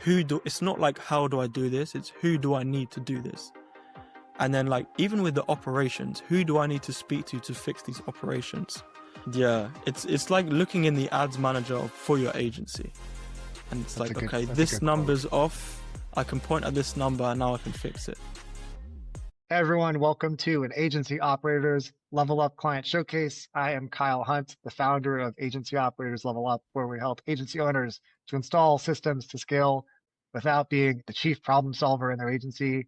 it's not like how do I do this, it's who do I need to do this. And then like even with the operations, who do I need to speak to fix these operations? Yeah, it's like looking in the ads manager for your agency, and it's like, okay, this number's off, I can point at this number and now I can fix it. Hey everyone, welcome to an Agency Operators Level Up Client Showcase. I am Kyle Hunt, the founder of Agency Operators Level Up, where we help agency owners to install systems to scale without being the chief problem solver in their agency.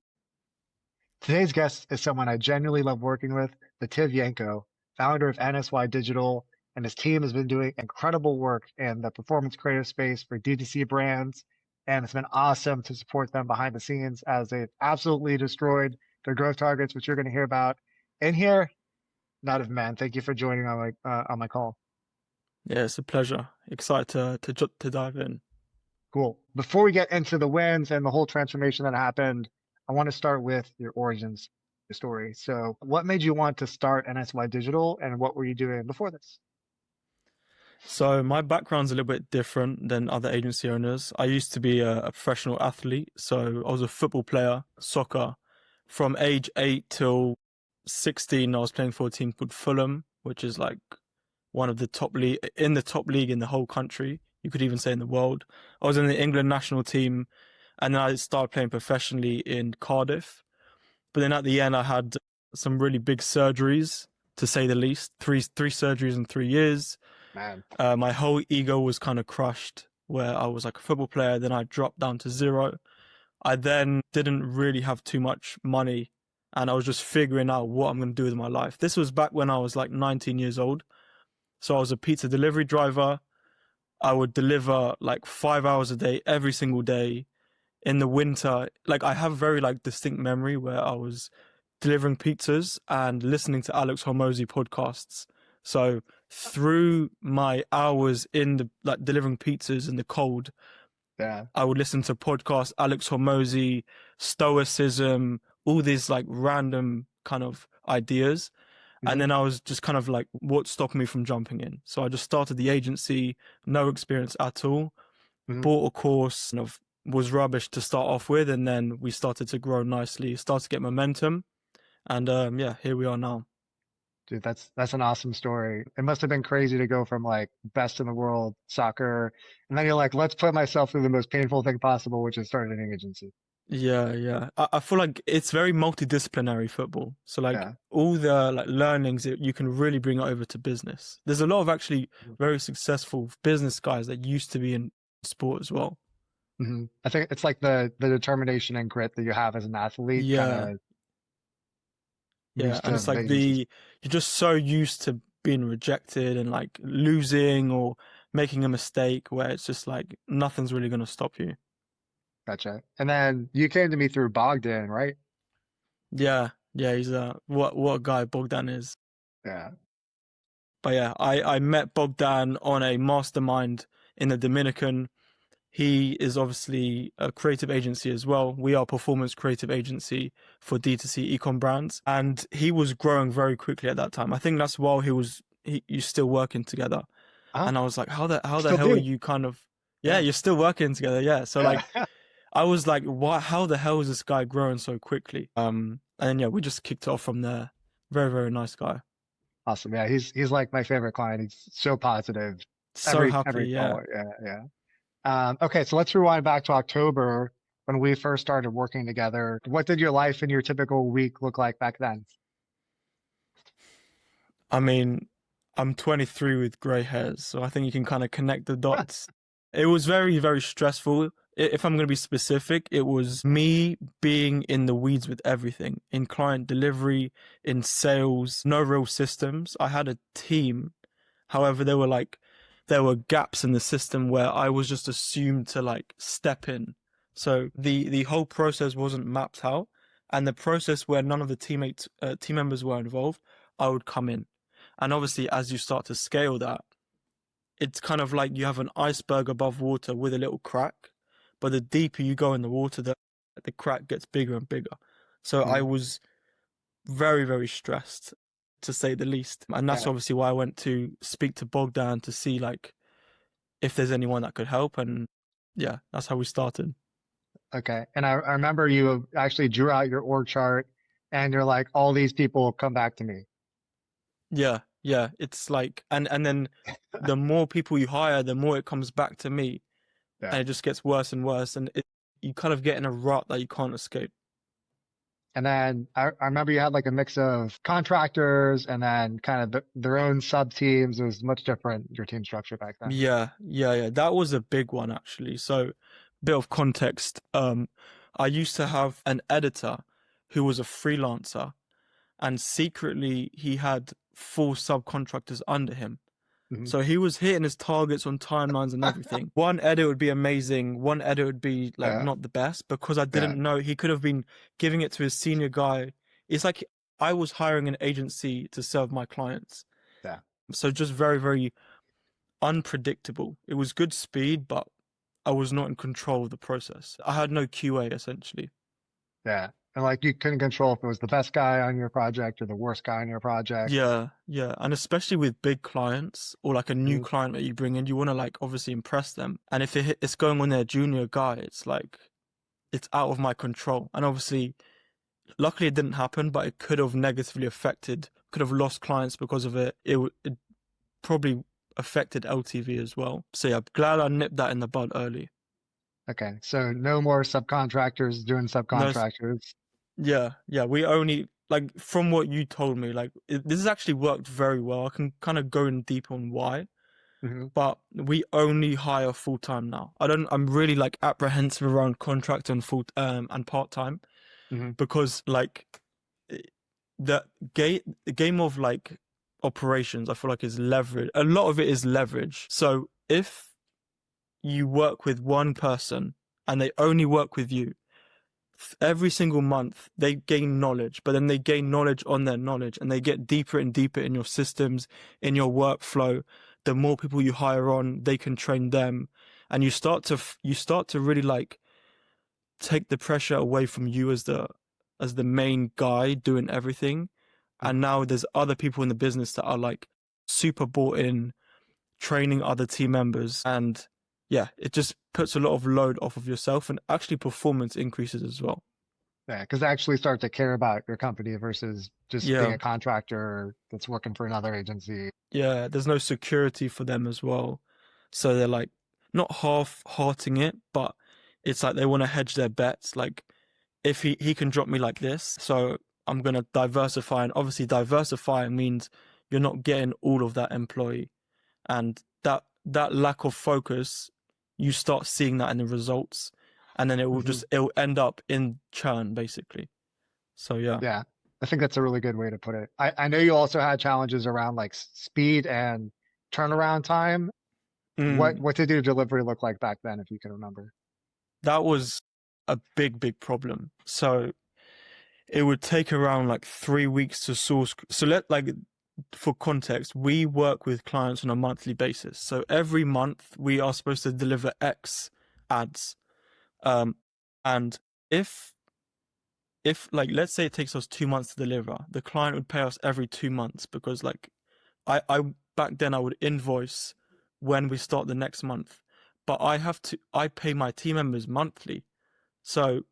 Today's guest is someone I genuinely love working with, Nativ Yanko, founder of NSY Digital, and his team has been doing incredible work in the performance creative space for D2C brands, and it's been awesome to support them behind the scenes as they've absolutely destroyed their growth targets, which you're going to hear about in here. Nativ, man, thank you for joining on my call. Yeah, it's a pleasure. Excited to dive in. Cool. Before we get into the wins and the whole transformation that happened, I want to start with your origins story. So what made you want to start NSY Digital, and what were you doing before this? So my background's a little bit different than other agency owners. I used to be a professional athlete. So I was a football player, soccer. From age 8 till 16, I was playing for a team called Fulham, which is like one of the top league in the whole country. You could even say in the world. I was in the England national team, and then I started playing professionally in Cardiff. But then at the end, I had some really big surgeries, to say the least. Three surgeries in 3 years. Man. My whole ego was kind of crushed, where I was like a football player, then I dropped down to 0. I then didn't really have too much money, and I was just figuring out what I'm going to do with my life. This was back when I was like 19 years old. So I was a pizza delivery driver. I would deliver like 5 hours a day, every single day. In the winter, like I have a very like distinct memory where I was delivering pizzas and listening to Alex Hormozy podcasts. So through my hours in the like delivering pizzas in the cold, yeah, I would listen to podcasts, Alex Hormozy, Stoicism, all these like random kind of ideas. Mm-hmm. And then I was just kind of like, what stopped me from jumping in? So I just started the agency, no experience at all, bought a course, and was rubbish to start off with. And then we started to grow nicely, started to get momentum. And yeah, here we are now. Dude, that's an awesome story. It must have been crazy to go from like best in the world soccer, and then you're like, let's put myself through the most painful thing possible, which is starting an agency. Yeah. I feel like it's very multidisciplinary football. So like all the like learnings, you can really bring it over to business. There's a lot of actually very successful business guys that used to be in sport as well. Mm-hmm. I think it's like the determination and grit that you have as an athlete. Yeah. Yeah, and it's like you're just so used to being rejected and like losing or making a mistake, where it's just like nothing's really going to stop you. Gotcha. And then you came to me through Bogdan, right? Yeah, he's what a guy Bogdan is. Yeah. But yeah, I met Bogdan on a mastermind in the Dominican. He is obviously a creative agency as well. We are a performance creative agency for D2C ecom brands. And he was growing very quickly at that time. I think that's while you're still working together. And I was like, how the hell are you kind of, you're still working together. Yeah. So like, I was like, how the hell is this guy growing so quickly? And yeah, we just kicked it off from there. Very, very nice guy. Awesome. Yeah. He's like my favorite client. He's so positive. So happy. Yeah. Okay, so let's rewind back to October when we first started working together. What did your life and your typical week look like back then? I mean, I'm 23 with grey hairs, so I think you can kind of connect the dots. It was very, very stressful. If I'm going to be specific, it was me being in the weeds with everything, in client delivery, in sales, no real systems. I had a team. However, there were gaps in the system where I was just assumed to like step in. So the whole process wasn't mapped out, and the process where none of the team members were involved, I would come in. And obviously, as you start to scale that, it's kind of like you have an iceberg above water with a little crack, but the deeper you go in the water, the crack gets bigger and bigger. So I was very, very stressed, to say the least. And that's obviously why I went to speak to Bogdan to see like if there's anyone that could help. And yeah, that's how we started. Okay. And I remember you actually drew out your org chart and you're like, all these people come back to me. Yeah, yeah. It's like, and then the more people you hire, the more it comes back to me, Yeah. and it just gets worse and worse, and you kind of get in a rut that you can't escape. And then I remember you had like a mix of contractors and then kind of their own sub teams. It was much different, your team structure back then. Yeah, yeah, yeah. That was a big one actually. So, bit of context. I used to have an editor who was a freelancer, and secretly he had 4 subcontractors under him. Hmm. So he was hitting his targets on timelines and everything. One edit would be amazing. One edit would be like Yeah. not the best because I Yeah. didn't know he could have been giving it to his senior guy. It's like I was hiring an agency to serve my clients. Yeah. So just very, very unpredictable. It was good speed, but I was not in control of the process. I had no QA essentially. Yeah. And like you couldn't control if it was the best guy on your project or the worst guy on your project. Yeah, yeah. And especially with big clients or like a new Mhm. client that you bring in, you want to like obviously impress them. And if it's going on their junior guy, it's like it's out of my control. And obviously, luckily it didn't happen, but it could have negatively affected, could have lost clients because of it. It probably affected LTV as well. So yeah, I'm glad I nipped that in the bud early. Okay. So no more subcontractors doing No, subcontractors. yeah, yeah. We only like from what you told me, like this has actually worked very well. I can kind of go in deep on why, Hmm. but we only hire full time now. I'm really like apprehensive around contract and full and part time Hmm. because like the game of like operations, I feel like is leverage. A lot of it is leverage. So if you work with one person and they only work with you, every single month they gain knowledge, but then they gain knowledge on their knowledge and they get deeper and deeper in your systems, in your workflow. The more people you hire on, they can train them, and you start to really like take the pressure away from you as the main guy doing everything. And Hmm. now there's other people in the business that are like super bought in, training other team members, and yeah, it just puts a lot of load off of yourself, and actually performance increases as well. Yeah. Because they actually start to care about your company versus just being Yeah, a contractor that's working for another agency. yeah, there's no security for them as well. So they're like not half-hearting it, but it's like they want to hedge their bets. Like if he can drop me like this, so I'm gonna diversify. And obviously diversifying means you're not getting all of that employee. And that lack of focus, you start seeing that in the results. And then Hmm. it'll end up in churn basically. So yeah. Yeah. I think that's a really good way to put it. I know you also had challenges around like speed and turnaround time. Mm. What did your delivery look like back then, if you can remember? That was a big problem. So it would take around like 3 weeks to source. So for context, we work with clients on a monthly basis. So every month we are supposed to deliver X ads. Um, and if like let's say it takes us 2 months to deliver, the client would pay us every 2 months because like I back then I would invoice when we start the next month, but I pay my team members monthly. So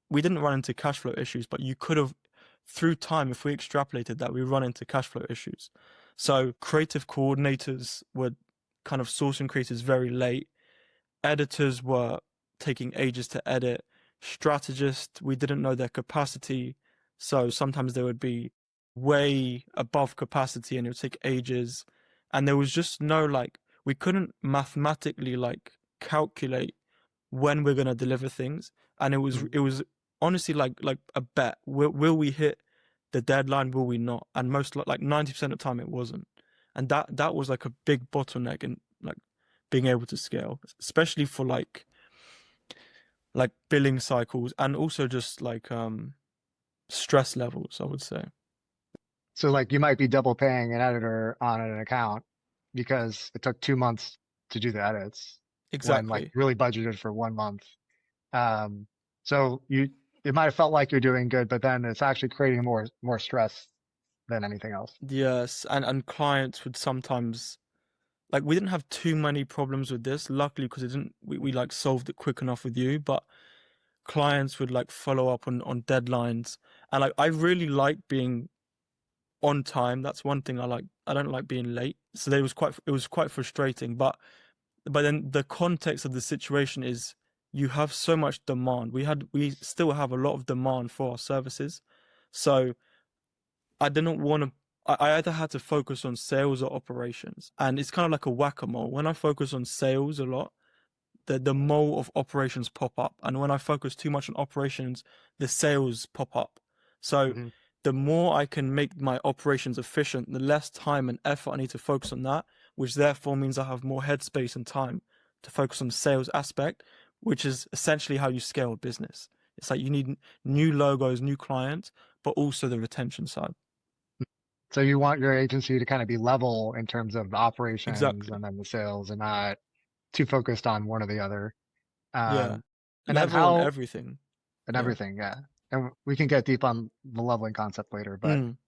we didn't run into cash flow issues, but you could have, through time, if we extrapolated that, we run into cash flow issues. So creative coordinators were kind of sourcing creators very late. Editors were taking ages to edit. Strategists, we didn't know their capacity. So sometimes they would be way above capacity and it would take ages. And there was just no like, we couldn't mathematically like calculate when we're gonna deliver things, and Mhm. it was honestly like a bet. Will we hit the deadline? Will we not? And most like 90% of the time it wasn't, and that was like a big bottleneck in like being able to scale, especially for like billing cycles and also just like stress levels, I would say. So like you might be double paying an editor on an account because it took 2 months to do the edits when like Exactly. really budgeted for 1 month. Um, so it might have felt like you're doing good, but then it's actually creating more stress than anything else. Yes, and clients would sometimes like we didn't have too many problems with this, luckily, because it didn't we like solved it quick enough with you, but clients would like follow up on deadlines, and like I really like being on time. That's one thing I like. I don't like being late. So it was quite frustrating. But then the context of the situation is you have so much demand. We still have a lot of demand for our services. So I didn't want to. I either had to focus on sales or operations, and it's kind of like a whack-a-mole. When I focus on sales a lot, the mole of operations pop up, and when I focus too much on operations, the sales pop up. So Mhm. the more I can make my operations efficient, the less time and effort I need to focus on that, which therefore means I have more headspace and time to focus on the sales aspect, which is essentially how you scale a business. It's like you need new logos, new clients, but also the retention side. So you want your agency to kind of be level in terms of the operations Exactly. and then the sales and not too focused on one or the other. Yeah. Um, and then Level on how everything. and Yeah. everything, yeah. And we can get deep on the leveling concept later, but Mm.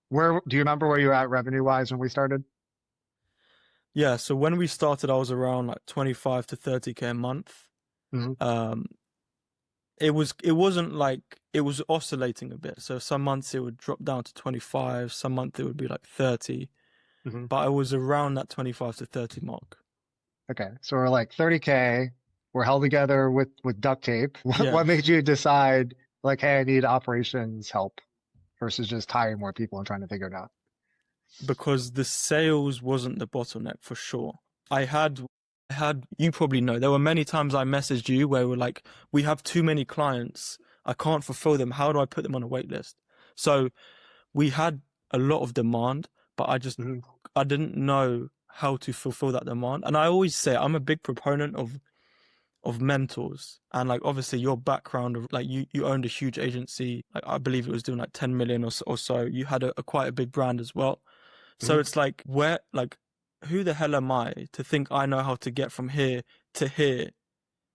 where do you remember where you were at revenue wise when we started? Yeah. So when we started, I was around like 25 to 30K a month. Hmm. Um, it was oscillating a bit. So some months it would drop down to 25, some month it would be like 30, Hmm. but I was around that 25 to 30 mark. Okay, so we're like 30K. We're held together with duct tape. Yeah, What made you decide like, hey, I need operations help versus just hiring more people and trying to figure it out? because the sales wasn't the bottleneck for sure. I had, you probably know, there were many times I messaged you where we're like, we have too many clients. I can't fulfill them. How do I put them on a wait list? So we had a lot of demand, but Hmm. I didn't know how to fulfill that demand. And I always say I'm a big proponent of mentors. And like obviously your background of like you owned a huge agency, like I believe it was doing like 10 million or so. You had a quite a big brand as well. So Hmm. it's like where like who the hell am I to think I know how to get from here to here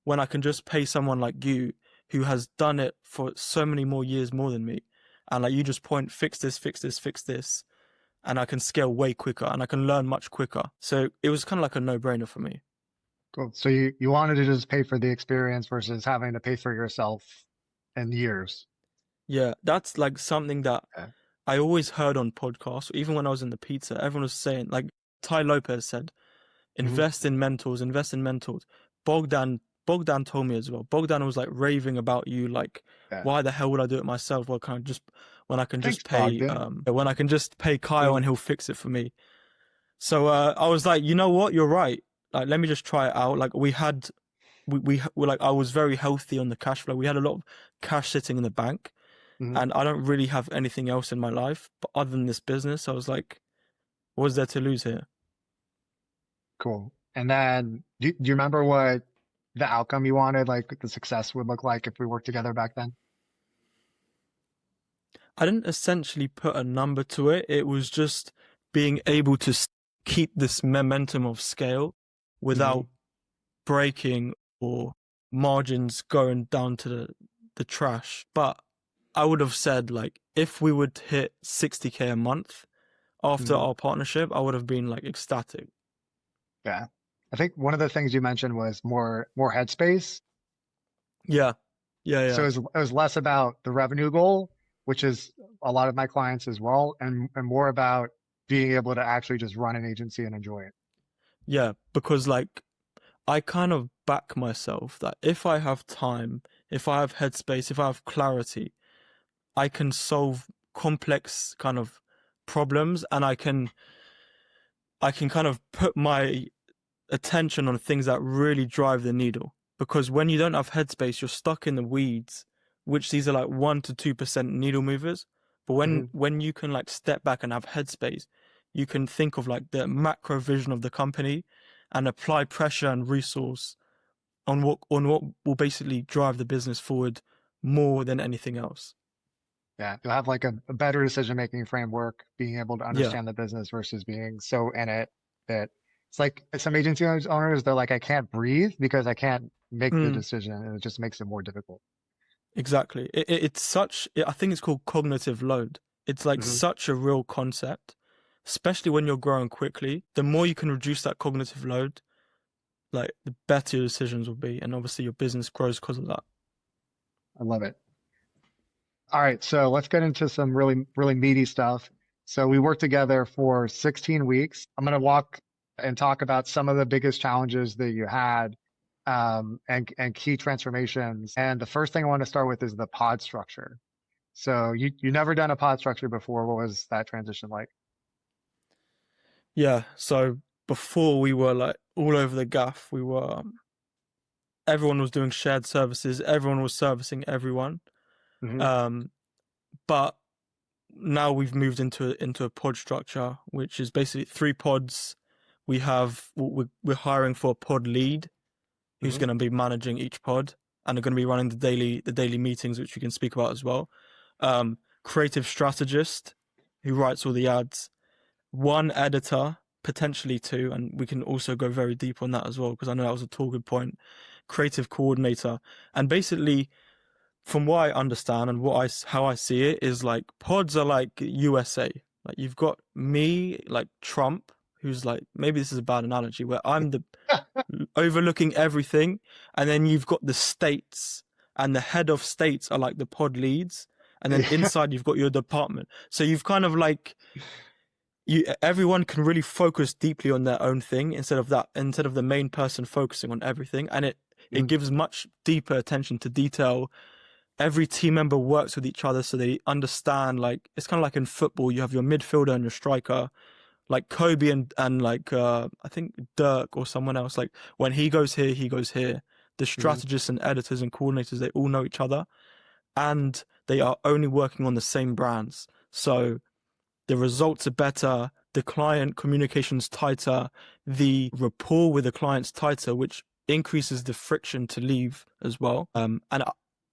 when I can just pay someone like you who has done it for so many more years more than me. And like you just point, fix this, fix this, fix this, and I can scale way quicker and I can learn much quicker. So it was kind of like a no-brainer for me. Cool. So you wanted to just pay for the experience versus having to pay for yourself in years. Yeah, that's like something that Okay. I always heard on podcasts, even when I was in the pizza, everyone was saying, like Ty Lopez said, Hmm. invest in mentors, invest in mentors. Bogdan told me as well. Bogdan was like raving about you, like, Yeah. why the hell would I do it myself? When I can Thanks, just pay Bogdan. when I can just pay Kyle Mhm. and he'll fix it for me. So I was like, you know what, you're right. Like let me just try it out. Like we were like I was very healthy on the cash flow. We had a lot of cash sitting in the bank Mhm. and I don't really have anything else in my life but other than this business. I was like, what's there to lose here? Cool. And then do you remember what the outcome you wanted, like the success would look like if we worked together back then? I didn't essentially put a number to it. It was just being able to keep this momentum of scale Hmm. without breaking or margins going down to the trash. But I would have said like if we would hit 60K a month after Hmm. our partnership, I would have been like ecstatic. Yeah. I think one of the things you mentioned was more headspace. Yeah. Yeah, So yeah. it was less about the revenue goal, which is a lot of my clients as well, and more about being able to actually just run an agency and enjoy it. Yeah, because like I kind of back myself that if I have time, if I have headspace, if I have clarity, I can solve complex kind of problems and I can kind of put my attention on things that really drive the needle. Because when you don't have headspace, you're stuck in the weeds, which these are like 1 to 2% needle movers. But Hmm. when you can like step back and have headspace, you can think of like the macro vision of the company and apply pressure and resource on what will basically drive the business forward more than anything else. Yeah, you'll have like a better decision-making framework, being able to Yeah. understand the business versus being so in it that it's like some agency owners, they're like, I can't breathe because I can't make the Mm, decision, and it just makes it more difficult. exactly. I think it's called cognitive load. It's like Hmm. such a real concept, especially when you're growing quickly. The more you can reduce that cognitive load, like the better your decisions will be. And obviously your business grows because of that. I love it. All right, so let's get into some really, really meaty stuff. So we worked together for 16 weeks. I'm going to walk and talk about some of the biggest challenges that you had, and key transformations. And the first thing I want to start with is the pod structure. So you never done a pod structure before. What was that transition like? Yeah, so before we were like all over the gaff. We were everyone was doing shared services, everyone was servicing everyone. Hmm. Um, but now we've moved into a pod structure, which is basically 3 pods. We're hiring for a pod lead who's Hmm. going to be managing each pod and are going to be running the daily meetings, which we can speak about as well. Creative strategist who writes all the ads, one editor, potentially two, and we can also go very deep on that as well because I know that was a talking point. Creative coordinator, and basically, from what I understand and how I see it, is like pods are like USA. Like you've got me, like Trump, who's like, maybe this is a bad analogy, where I'm the overlooking everything, and then you've got the states, and the head of states are like the pod leads, and then Yeah. inside you've got your department. So you've kind of like everyone can really focus deeply on their own thing instead of the main person focusing on everything, and it Mhm. gives much deeper attention to detail. Every team member works with each other so they understand, like it's kind of like in football you have your midfielder and your striker, like Kobe and like I think Dirk or someone else, like when he goes here. The Mhm. strategists and editors and coordinators, they all know each other, and they are only working on the same brands, so the results are better, the client communication's tighter, the rapport with the client's tighter, which increases the friction to leave as well. And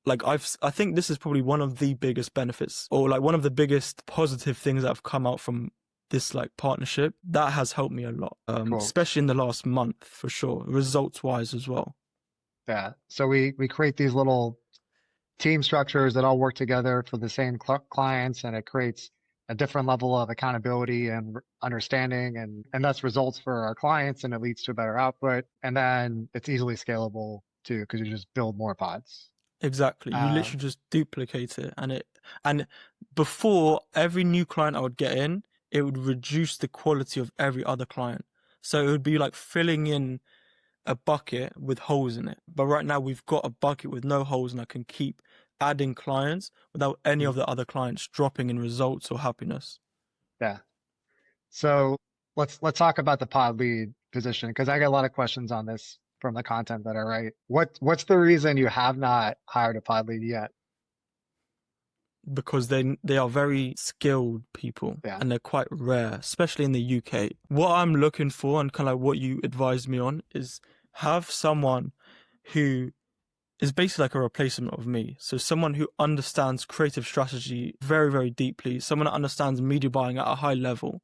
like I think this is probably one of the biggest benefits, or like one of the biggest positive things that have come out from this like partnership. That has helped me a lot, Cool. especially in the last month for sure, results wise as well. Yeah. So we create these little team structures that all work together for the same clients, and it creates a different level of accountability and understanding, and thus results for our clients, and it leads to a better output. And then it's easily scalable too, because you just build more pods. Exactly. You Um, literally just duplicate it, and before every new client I would get in, it would reduce the quality of every other client. So it would be like filling in a bucket with holes in it. But right now we've got a bucket with no holes, and I can keep adding clients without any of mhm. the other clients dropping in results or happiness. Yeah. So let's talk about the pod lead position, because I get a lot of questions on this from the content that I write. What's the reason you have not hired a pod lead yet? Because they are very skilled people Yeah. and they're quite rare, especially in the UK. What I'm looking for, and kind of like what you advised me on, is have someone who is basically like a replacement of me. So someone who understands creative strategy very, very deeply, someone that understands media buying at a high level,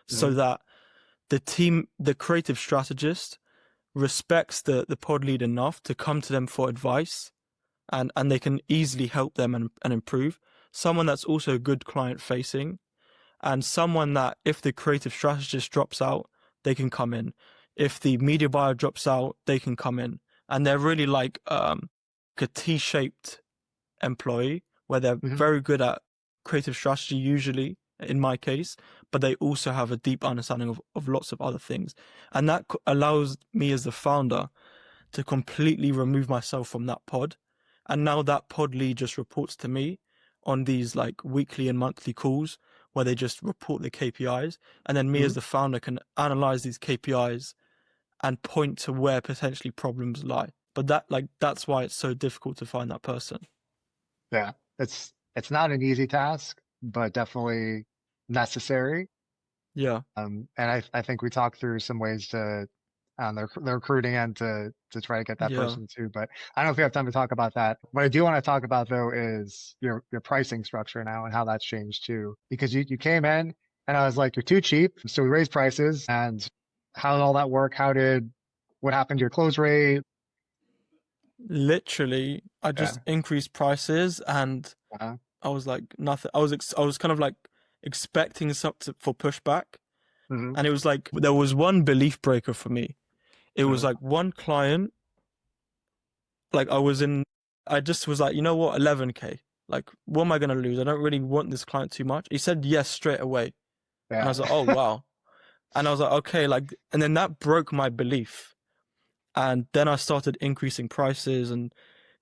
so Hmm. that the creative strategist respects the pod lead enough to come to them for advice, and they can easily help them and improve. Someone that's also good client facing, and someone that if the creative strategist drops out, they can come in. If the media buyer drops out, they can come in. And they're really like a T-shaped employee where they're Hmm. very good at creative strategy usually in my case, but they also have a deep understanding of lots of other things. And that allows me as the founder to completely remove myself from that pod. And now that pod lead just reports to me on these like weekly and monthly calls where they just report the KPIs. And then me Hmm. as the founder can analyze these KPIs and point to where potentially problems lie. But that's why it's so difficult to find that person. Yeah. It's not an easy task, but definitely necessary. Yeah. And I think we talked through some ways to on the recruiting end to try to get that Yeah. person too. But I don't know if we have time to talk about that. What I do want to talk about though is your pricing structure now and how that's changed too. Because you came in and I was like, you're too cheap. So we raised prices. And how did all that work? What happened to your close rate? Literally, I Yeah. just increased prices, and Uh-huh. I was like nothing. I was kind of like expecting something for pushback, Hmm. and it was like there was one belief breaker for me. It was Hmm. like one client, like I was in I just was like, you know what, 11K. Like, what am I gonna lose? I don't really want this client too much. He said yes straight away, and I Yeah. was like, oh wow. And I was like, okay, like, and then that broke my belief. And then I started increasing prices, and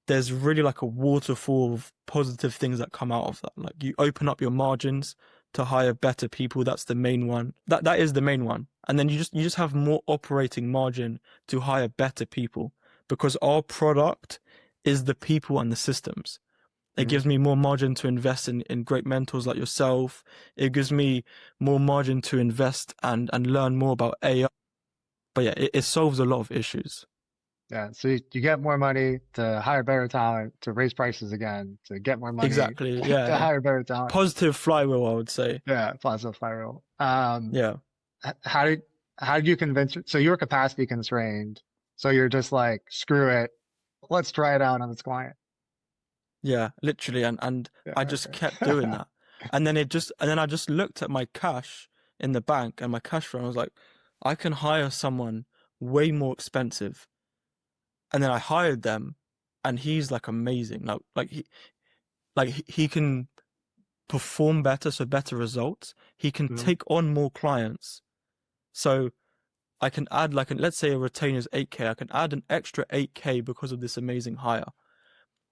there's really like a waterfall of positive things that come out of that. Like you open up your margins to hire better people. That's the main one. That is the main one. And then you just have more operating margin to hire better people because our product is the people and the systems. It Mhm. gives me more margin to invest in great mentors like yourself. It gives me more margin to invest and learn more about AI. But yeah, it solves a lot of issues. Yeah. So you get more money to hire better talent, to raise prices again, to get more money Exactly. to Yeah. hire better talent. Positive flywheel, I would say. Yeah. Positive spiral. Yeah. How did you convince, so you were capacity constrained. So you're just like, screw it. Let's try it out on this client. Yeah, literally, and I Yeah. just kept doing that. And then I just looked at my cash in the bank and my cash flow and I was like, I can hire someone way more expensive. And then I hired them and he's like amazing. He can perform better, so better results. He can Mhm. take on more clients. So I can add like let's say a retainer is 8K, I can add an extra 8K because of this amazing hire.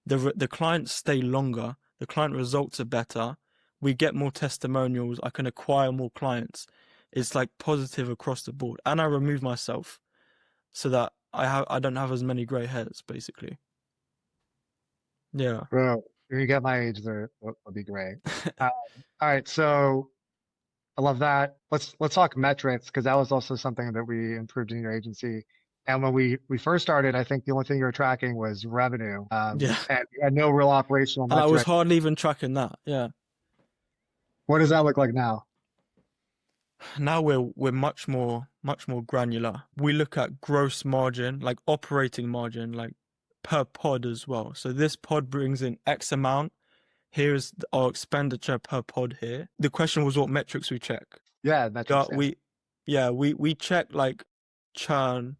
The clients stay longer, the client results are better, we get more testimonials, I can acquire more clients. It's like positive across the board. And I remove myself so that I don't have as many grey hairs, basically. Yeah. Bro, if you get my age there, that'll be great. Um, all right. So I love that. Let's talk metrics because that was also something that we improved in your agency. And when we first started, I think the only thing you were tracking was revenue, Yeah. and you had no real operational And I was metric. hardly even tracking that. Yeah. What does that look like now? Now we're much more granular. We look at gross margin, like operating margin, like per pod as well. So this pod brings in X amount. Here's our expenditure per pod here. The question was what metrics we check. Yeah, Yeah, metrics. Yeah. we check like churn,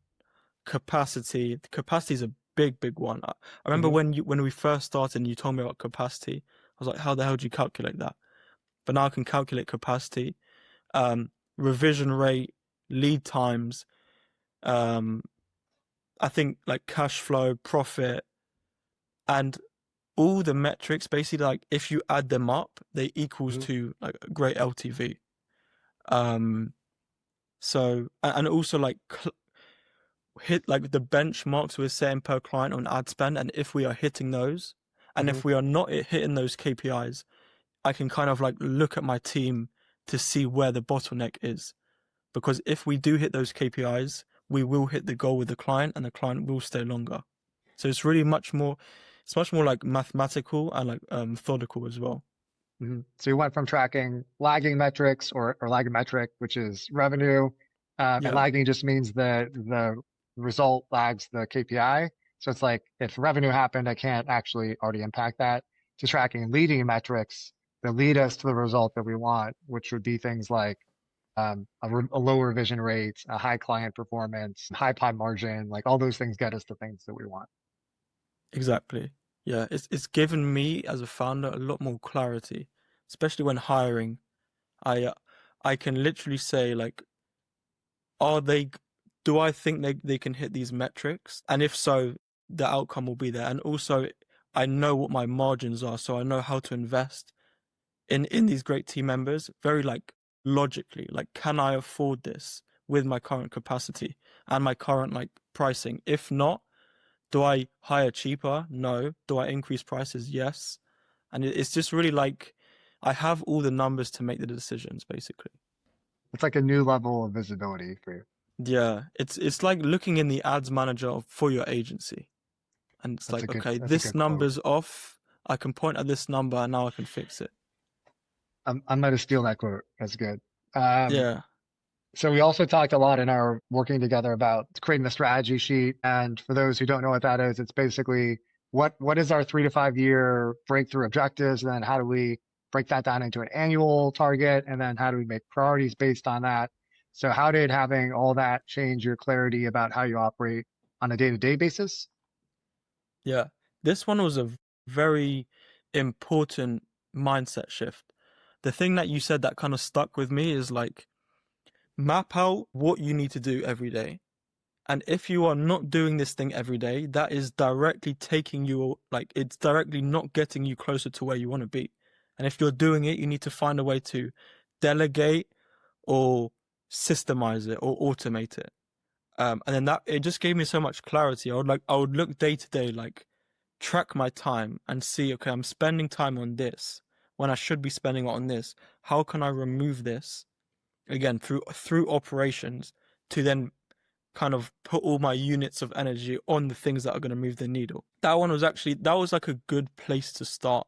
capacity. Capacity is a big one. I remember Hmm. when we first started and you told me about capacity. I was like, how the hell do you calculate that? But now I can calculate capacity, revision rate, lead times, um, I think like cash flow, profit, and all the metrics basically like if you add them up, they equals Hmm. to like a great LTV. Um, so and also like hit like the benchmarks we're setting per client on ad spend, and if we are hitting those, and Hmm. if we are not hitting those KPIs, I can kind of like look at my team to see where the bottleneck is. Because if we do hit those KPIs, we will hit the goal with the client, and the client will stay longer. So it's really it's much more like mathematical and like methodical as well. Hmm. So you went from tracking lagging metrics or lagging metric, which is revenue, and Yeah, lagging just means that the result lags the KPI. So it's like if revenue happened, I can't actually already impact that. To tracking leading metrics that lead us to the result that we want, which would be things like a low revision rate, a high client performance, high pod margin, like all those things get us to things that we want. exactly. Yeah, it's given me as a founder a lot more clarity, especially when hiring. I uh, I can literally say like, are they? Do I think they can hit these metrics? And if so, the outcome will be there. And also, I know what my margins are, so I know how to invest in these great team members very like logically. Like, can I afford this with my current capacity and my current like pricing? If not, do I hire cheaper? No. Do I increase prices? Yes. And it's just really like I have all the numbers to make the decisions, basically. It's like a new level of visibility for you. Yeah, it's like looking in the ads manager for your agency, and it's like, okay, That's a this good quote. number's off. I can point at this number, and now I can fix it. I'm gonna steal that quote. That's good. Um, Yeah, so we also talked a lot in our working together about creating the strategy sheet. And for those who don't know what that is, it's basically what is our 3 to 5 year breakthrough objectives, and then how do we break that down into an annual target, and then how do we make priorities based on that? So how did having all that change your clarity about how you operate on a day-to-day basis? yeah. This one was a very important mindset shift. The thing that you said that kind of stuck with me is like, map out what you need to do every day. And if you are not doing this thing every day, that is directly taking you, like, it's directly not getting you closer to where you want to be. And if you're doing it, you need to find a way to delegate or systemize it or automate it. And then that, it just gave me so much clarity. I would look day to day, like, track my time and see, okay, I'm spending time on this when I should be spending it on this. How can I remove this again through operations to then kind of put all my units of energy on the things that are going to move the needle. That was like a good place to start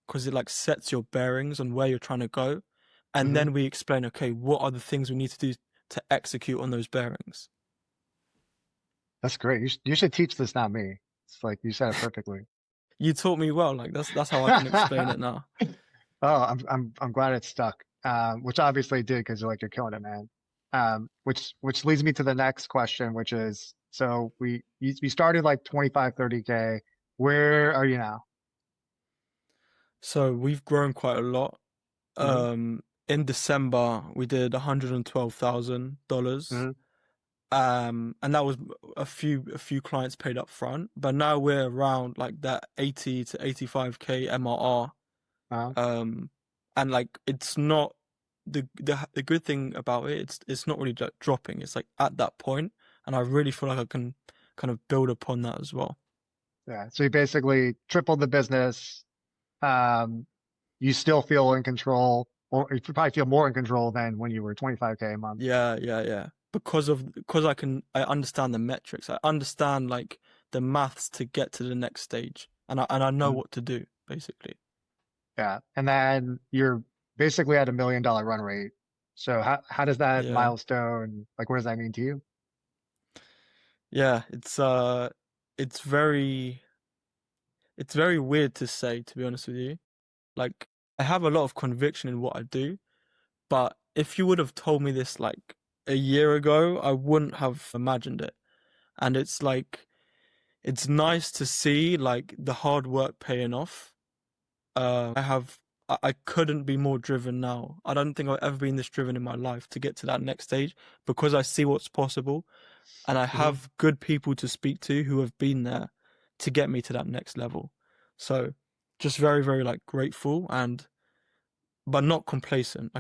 because it like sets your bearings on where you're trying to go. And Hmm. then we explain, okay, what are the things we need to do to execute on those bearings? That's great. You should teach this, not me. It's like you said it perfectly. You taught me well, like that's how I can explain it now. Oh, I'm glad it stuck. Which obviously it did because you're killing it, man. Which leads me to the next question, which is, so we started like 25, 30K. Where are you now? So we've grown quite a lot. Hmm. In December we did $112,000. Hmm. And that was a few clients paid up front, but now we're around like that 80 to 85K MRR. Uh, Um, and like it's not the good thing about it, it's not really like dropping. It's like at that point, and I really feel like I can kind of build upon that as well. yeah. So you basically tripled the business. Um, you still feel in control, or you probably feel more in control than when you were 25K a month. Yeah, yeah, yeah. Because I understand the metrics. I understand like the maths to get to the next stage, and I know Mhm. what to do basically. Yeah. And then you're basically at $1 million run rate. So how does that Yeah. milestone, like, what does that mean to you? Yeah, it's very it's very weird to say, to be honest with you. Like I have a lot of conviction in what I do, but if you would have told me this like a year ago, I wouldn't have imagined it. And it's like it's nice to see like the hard work paying off. I couldn't be more driven now. I don't think I've ever been this driven in my life to get to that next stage because I see what's possible and I Hmm. have good people to speak to who have been there to get me to that next level. So just very, very like grateful and but not complacent.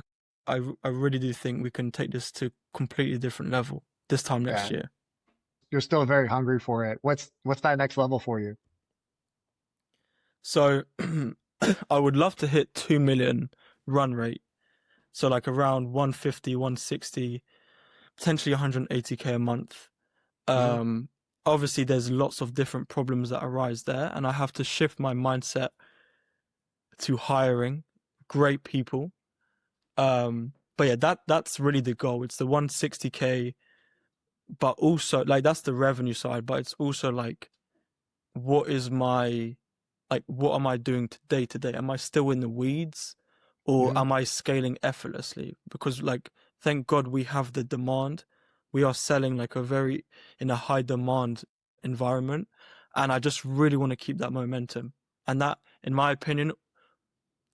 I really do think we can take this to completely different level this time next Yeah. year. You're still very hungry for it. What's that next level for you? So I would love to hit 2 million run rate. So like around 150, 160, potentially 180K a month. Hmm. Um, Obviously there's lots of different problems that arise there, and I have to shift my mindset to hiring great people. But yeah, that's really the goal. It's the 160K, but also like that's the revenue side, but it's also like what is my what am I doing day to day? Am I still in the weeds or Hmm. am I scaling effortlessly? Because like thank God we have the demand. We are selling like in a high demand environment, and I just really want to keep that momentum. And that, in my opinion,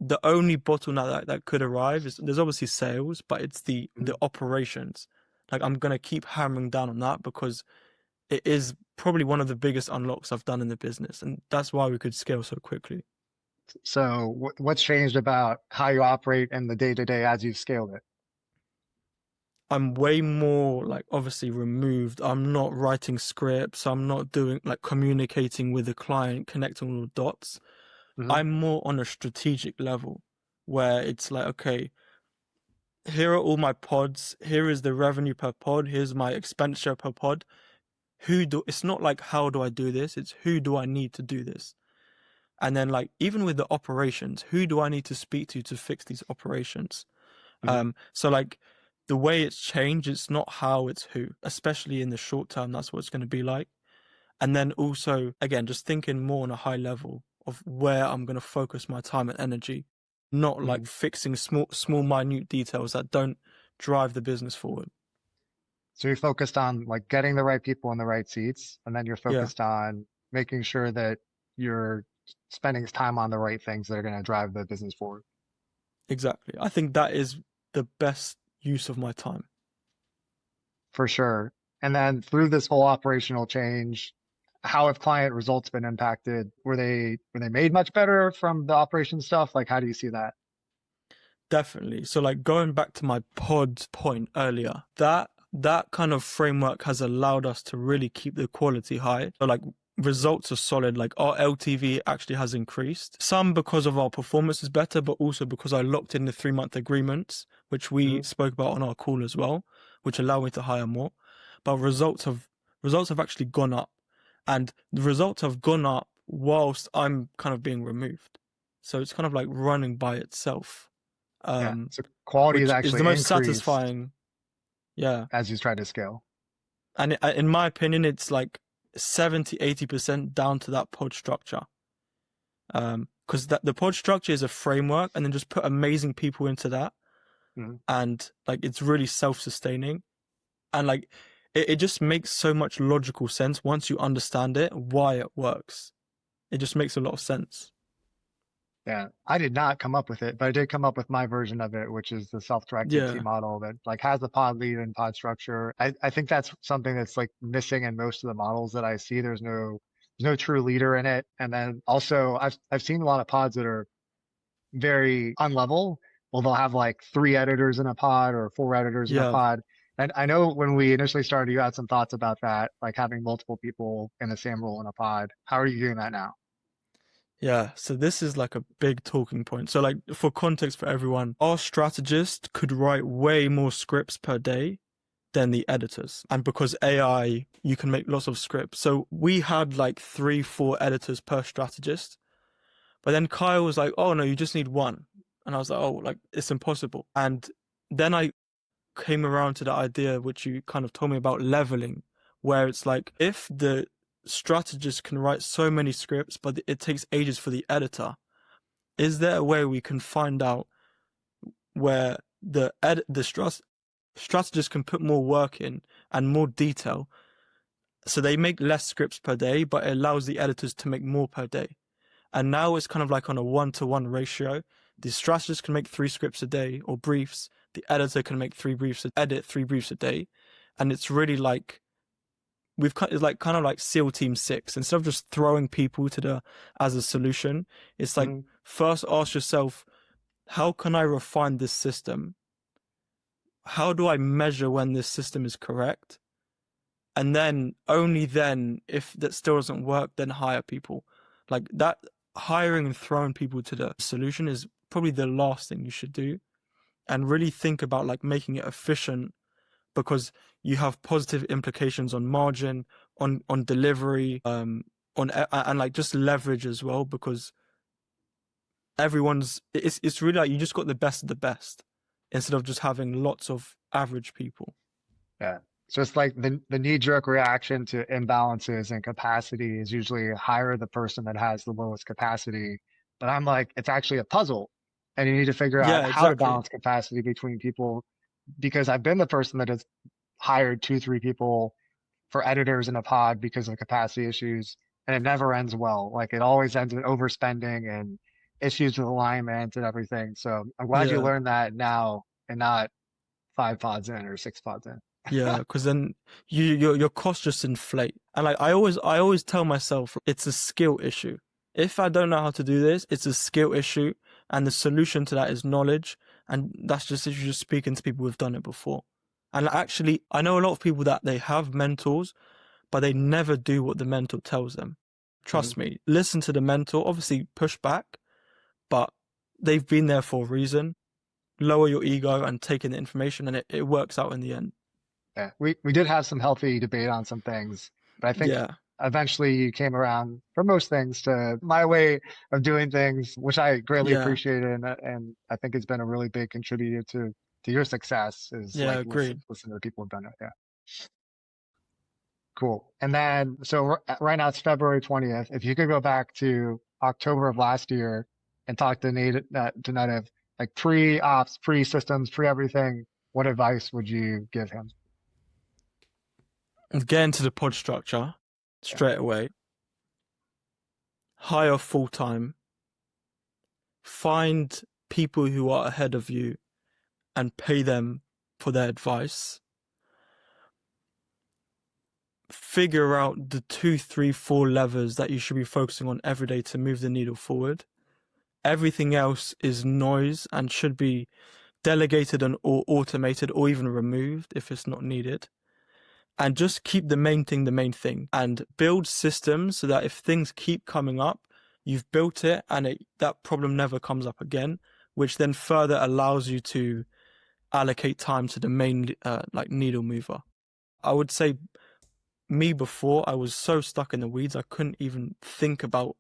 the only bottleneck that could arrive is there's obviously sales, but it's the Hmm. operations. Like I'm gonna keep hammering down on that because it is probably one of the biggest unlocks I've done in the business, and that's why we could scale so quickly. So what's changed about how you operate in the day to day as you've scaled it? I'm way more like obviously removed. I'm not writing scripts. I'm not doing like communicating with the client, connecting all the dots. Hmm. I'm more on a strategic level where it's like, okay, here are all my pods. Here is the revenue per pod. Here's my expenditure per pod. It's not like how do I do this? It's who do I need to do this? And then like even with the operations, who do I need to speak to fix these operations? Hmm. So like the way it's changed, it's not how, it's who, especially in the short term, that's what it's going to be like. And then also, again, just thinking more on a high level of where I'm going to focus my time and energy, not like Hmm. fixing small, minute details that don't drive the business forward. So you're focused on like getting the right people in the right seats, and then you're Yeah. focused on making sure that you're spending time on the right things that are going to drive the business forward. Exactly. I think that is the best use of my time. For sure. And then through this whole operational change, how have client results been impacted? Were they made much better from the operation stuff? Like, how do you see that? Definitely. So like going back to my pod point earlier, that kind of framework has allowed us to really keep the quality high. So like results are solid. Like our LTV actually has increased. Some because of our performance is better, but also because I locked in the 3-month agreements, which we spoke about on our call as well, which allow me to hire more. But results have actually gone up. And the results have gone up whilst I'm kind of being removed. So it's kind of like running by itself. Yeah. So quality is Which is the actually most increased satisfying. Yeah. as you try to scale. And in my opinion, it's like 70-80% down to that pod structure. Because the pod structure is a framework, and then just put amazing people into that. Mhm. And like it's really self-sustaining. And like it just makes so much logical sense once you understand it, why it works. It just makes a lot of sense. Yeah. I did not come up with it, but I did come up with my version of it, which is the self-directed team Yeah. model that like has the pod lead and pod structure. I think that's something that's like missing in most of the models that I see. There's no true leader in it. And then also I've seen a lot of pods that are very unlevel. Well, they'll have like 3 editors in a pod or 4 editors in a Yeah. pod. And I know when we initially started, you had some thoughts about that, like having multiple people in the same role in a pod. How are you doing that now? Yeah, so this is like a big talking point. So like for context for everyone, our strategist could write way more scripts per day than the editors. And because AI, you can make lots of scripts. So we had like 3-4 editors per strategist. But then Kyle was like, oh no, you just need one. And I was like, oh, like it's impossible. And then I came around to the idea which you kind of told me about, leveling, where it's like if the strategist can write so many scripts, but it takes ages for the editor, is there a way we can find out where the strategist can put more work in and more detail, so they make less scripts per day, but it allows the editors to make more per day? And now it's kind of like on a 1-to-1 ratio. The strategist can make 3 scripts a day or briefs. The editor can make 3 briefs a day. And it's really like it's like kind of like SEAL Team 6. Instead of just throwing people to the as a solution, it's like Mhm. first ask yourself, how can I refine this system? How do I measure when this system is correct? And then only then, if that still doesn't work, then hire people. Like that, hiring and throwing people to the solution is probably the last thing you should do. And really think about like making it efficient, because you have positive implications on margin, on delivery, and like just leverage as well, because it's really like you just got the best of the best instead of just having lots of average people. Yeah. So it's like the knee-jerk reaction to imbalances and capacity is usually hire the person that has the lowest capacity. But I'm like, it's actually a puzzle. And you need to figure out Yeah, how to exactly. balance capacity between people because I've been the person that has hired 2, 3 people for editors in a pod because of capacity issues, and it never ends well. Like it always ends in overspending and issues with alignment and everything. So I'm glad you Yeah. learned that now and not 5 pods in or 6 pods in. Yeah, because then your costs just inflate. And like I always tell myself it's a skill issue. If I don't know how to do this, it's a skill issue, and the solution to that is knowledge. And that's just if you're just speaking to people who've done it before. And actually, I know a lot of people that they have mentors, but they never do what the mentor tells them. Mhm. Trust me, listen to the mentor, obviously push back, but they've been there for a reason. Lower your ego and take in the information, and it works out in the end. Yeah, we did have some healthy debate on some things, but I think Yeah. eventually you came around for most things to my way of doing things, which I greatly Yeah. appreciate, and I think it's been a really big contributor to your success is Yeah, like agreed. listen to the people who've done it. Yeah, cool. And then so right now it's February 20th. If you could go back to October of last year and talk to Nativ, like pre-ops, pre-systems, pre-everything, what advice would you give him? Get into the pod structure Yeah. straight away. hire full time, find people who are ahead of you and pay them for their advice. Figure out the 2, 3, 4 levers that you should be focusing on every day to move the needle forward. Everything else is noise and should be delegated and or automated or even removed if it's not needed. And just keep the main thing, and build systems so that if things keep coming up, you've built it and that problem never comes up again, which then further allows you to allocate time to the main needle mover. I would say me before, I was so stuck in the weeds, I couldn't even think about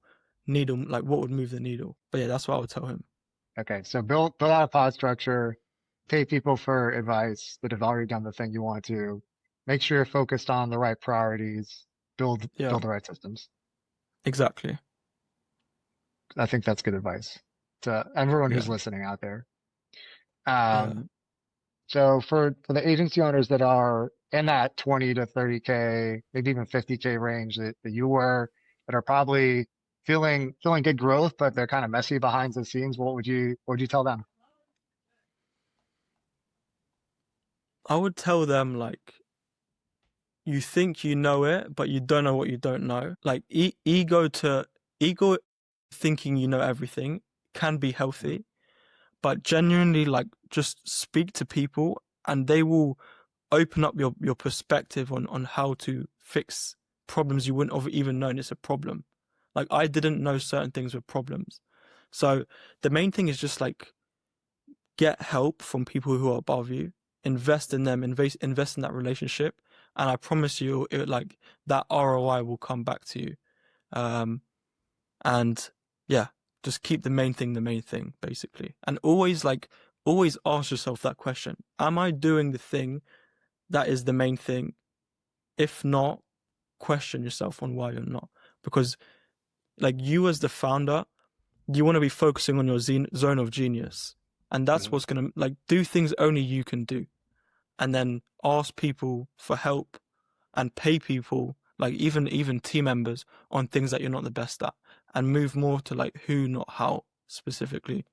needle, like what would move the needle. But yeah, that's what I would tell him. Okay, so build out a pod structure, pay people for advice that have already done the thing you want to, make sure you're focused on the right priorities, build Yeah, the right systems. exactly. I think that's good advice to everyone who's Yeah, listening out there. yeah. So for the agency owners that are in that 20 to 30K, maybe even 50K range that you were, that are probably feeling good growth, but they're kind of messy behind the scenes, what would you tell them? I would tell them like, you think you know it, but you don't know what you don't know. Like ego thinking you know everything can be healthy, but genuinely like just speak to people and they will open up your perspective on how to fix problems you wouldn't have even known it's a problem. Like I didn't know certain things were problems. So the main thing is just like get help from people who are above you, invest in them, invest in that relationship, and I promise you, like that ROI will come back to you. Um, and yeah, just keep the main thing, basically, and always ask yourself that question: Am I doing the thing that is the main thing? If not, question yourself on why you're not, because like you as the founder, you want to be focusing on your zone of genius, and that's Mhm. what's gonna like do things only you can do, and then ask people for help and pay people like even team members on things that you're not the best at, and move more to like who, not how specifically.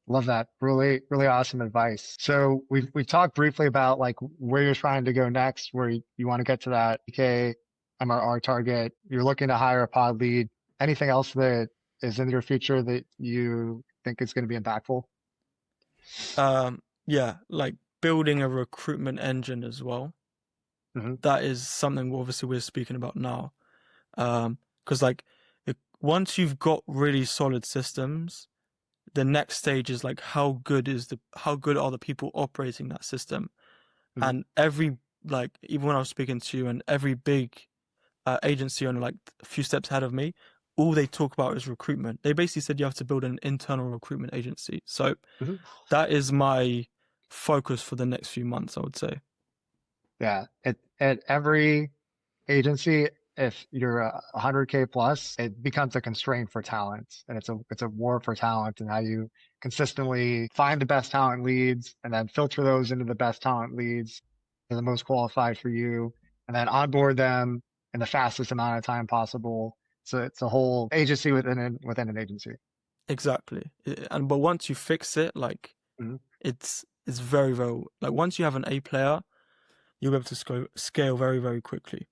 Love that. Really, really awesome advice. So we've talked briefly about like where you're trying to go next, where you want to get to that PK MRR target. You're looking to hire a pod lead. Anything else that is in your future that you think is going to be impactful? Yeah, like building a recruitment engine as well. Hmm. That is something obviously we're speaking about now. Because like once you've got really solid systems, the next stage is like how good are the people operating that system? Hmm. And every like even when I was speaking to you and every big agency owner like a few steps ahead of me, all they talk about is recruitment. They basically said you have to build an internal recruitment agency. So Hmm. that is my focus for the next few months, I would say. Yeah. At every agency, if you're 100K plus, it becomes a constraint for talent, and it's a war for talent and how you consistently find the best talent leads and then filter those into the best talent leads that are the most qualified for you, and then onboard them in the fastest amount of time possible. So it's a whole agency within an agency. Exactly. And but once you fix it, like Mhm. it's very like once you have an A player, you'll be able to scale very quickly.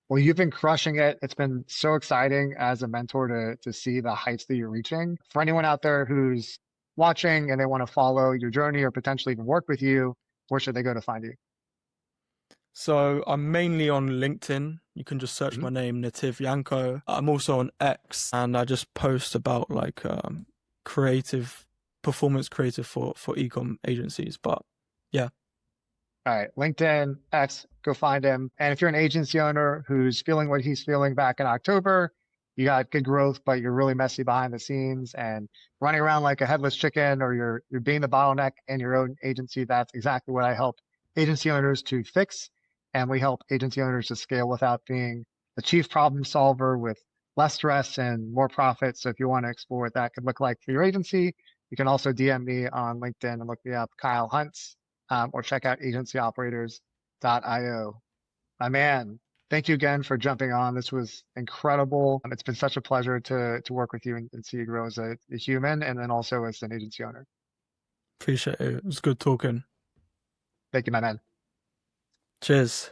Well, you've been crushing it. It's been so exciting as a mentor to see the heights that you're reaching. For anyone out there who's watching and they want to follow your journey or potentially even work with you, where should they go to find you? So I'm mainly on LinkedIn. You can just search Mhm. my name, Nativ Yanko. I'm also on X, and I just post about like creative performance creative for ecom agencies. But yeah, All right, LinkedIn, X, go find him. And if you're an agency owner who's feeling what he's feeling back in October, you got good growth, but you're really messy behind the scenes and running around like a headless chicken, or you're being the bottleneck in your own agency. That's exactly what I help agency owners to fix. And we help agency owners to scale without being the chief problem solver, with less stress and more profit. So if you want to explore what that could look like for your agency, you can also DM me on LinkedIn and look me up, Kyle Hunt, or check out agencyoperators.io. My man, Thank you again for jumping on. This was incredible. It's been such a pleasure to work with you and see you grow as a human and then also as an agency owner. Appreciate it. It was good talking. Thank you, my man. Cheers.